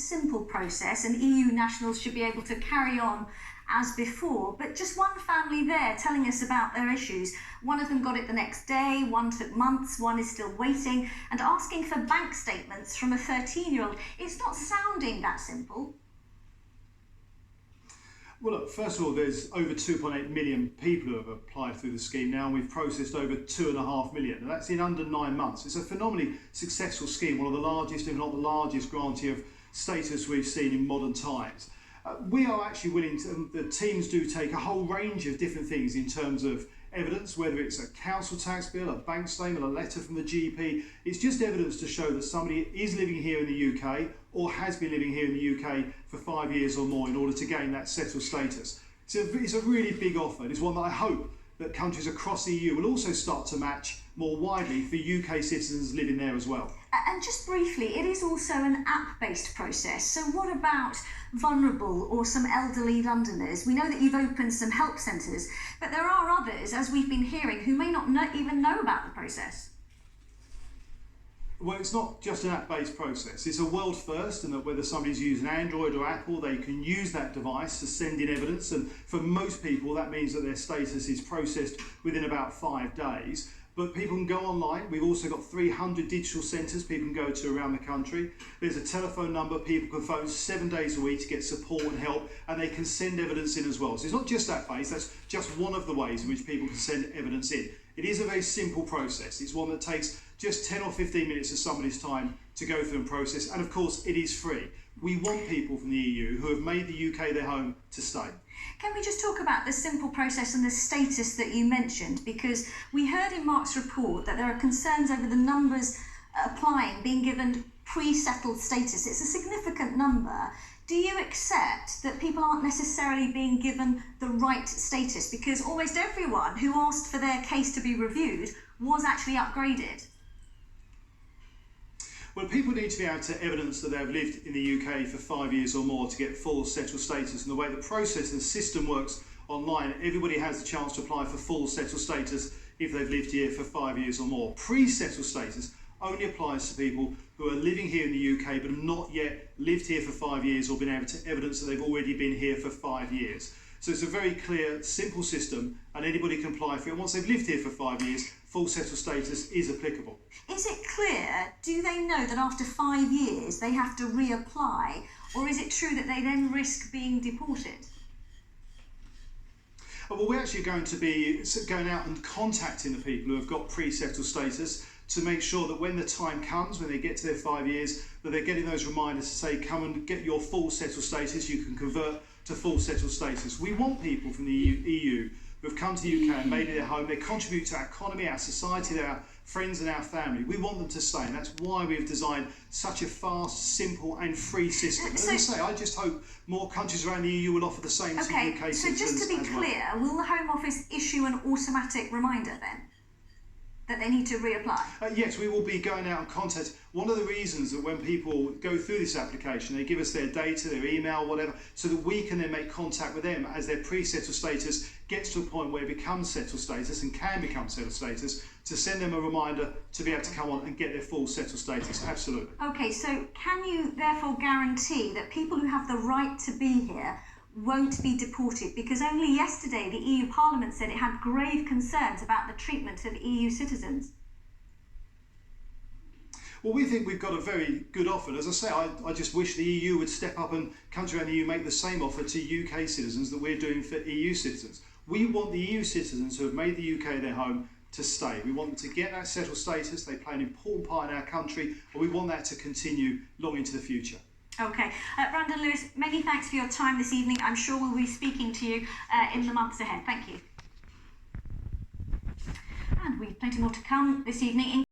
simple process and EU nationals should be able to carry on as before, but just one family there telling us about their issues. One of them got it the next day, one took months, one is still waiting, and asking for bank statements from a 13-year-old. It's not sounding that simple. Well, look, first of all, there's over 2.8 million people who have applied through the scheme now, and we've processed over 2.5 million, and that's in under 9 months. It's a phenomenally successful scheme, one of the largest, if not the largest, grantee of status we've seen in modern times. We are actually willing to, the teams do take a whole range of different things in terms of evidence, whether it's a council tax bill, a bank statement, a letter from the GP. It's just evidence to show that somebody is living here in the UK or has been living here in the UK for 5 years or more in order to gain that settled status. It's a really big offer. It's one that I hope that countries across the EU will also start to match more widely for UK citizens living there as well. And just briefly, it is also an app-based process. So what about vulnerable or some elderly Londoners? We know that you've opened some help centres, but there are others, as we've been hearing, who may not even know about the process. Well, it's not just an app-based process. It's a world first, and that whether somebody's using Android or Apple, they can use that device to send in evidence. And for most people, that means that their status is processed within about 5 days. But people can go online. We've also got 300 digital centres people can go to around the country. There's a telephone number people can phone 7 days a week to get support and help, and they can send evidence in as well. So it's not just app-based, that's just one of the ways in which people can send evidence in. It is a very simple process. It's one that takes just 10 or 15 minutes of somebody's time to go through and process, and of course it is free. We want people from the EU who have made the UK their home to stay. Can we just talk about the simple process and the status that you mentioned? Because we heard in Mark's report that there are concerns over the numbers applying, being given pre-settled status. It's a significant number. Do you accept that people aren't necessarily being given the right status? Because almost everyone who asked for their case to be reviewed was actually upgraded. Well, people need to be able to evidence that they've lived in the UK for 5 years or more to get full settled status. And the way the process and the system works online, everybody has the chance to apply for full settled status if they've lived here for 5 years or more. Pre-settled status only applies to people who are living here in the UK but have not yet lived here for 5 years or been able to evidence that they've already been here for 5 years. So it's a very clear, simple system, and anybody can apply for it. Once they've lived here for 5 years, full settled status is applicable. Is it clear, do they know that after 5 years they have to reapply, or is it true that they then risk being deported? Well, we're actually going to be going out and contacting the people who have got pre-settled status to make sure that when the time comes, when they get to their 5 years, that they're getting those reminders to say, come and get your full settled status, you can convert to full settled status. We want people from the EU who have come to the UK and made it their home. They contribute to our economy, our society, our friends and our family. We want them to stay, and that's why we've designed such a fast, simple and free system. And as I say, I just hope more countries around the EU will offer the same to UK citizens. So just to be clear, will the Home Office issue an automatic reminder then that they need to reapply? Yes, we will be going out and contact. One of the reasons that when people go through this application, they give us their data, their email, whatever, so that we can then make contact with them as their pre-settled status gets to a point where it becomes settled status and can become settled status, to send them a reminder to be able to come on and get their full settled status. Absolutely. Okay, so can you therefore guarantee that people who have the right to be here won't be deported? Because only yesterday the EU Parliament said it had grave concerns about the treatment of EU citizens. Well, we think we've got a very good offer. As I say, I just wish the EU would step up and countries around the EU make the same offer to UK citizens that we're doing for EU citizens. We want the EU citizens who have made the UK their home to stay. We want them to get that settled status. They play an important part in our country, and we want that to continue long into the future. Okay. Brandon Lewis, many thanks for your time this evening. I'm sure we'll be speaking to you in the months ahead. Thank you. And we've plenty more to come this evening.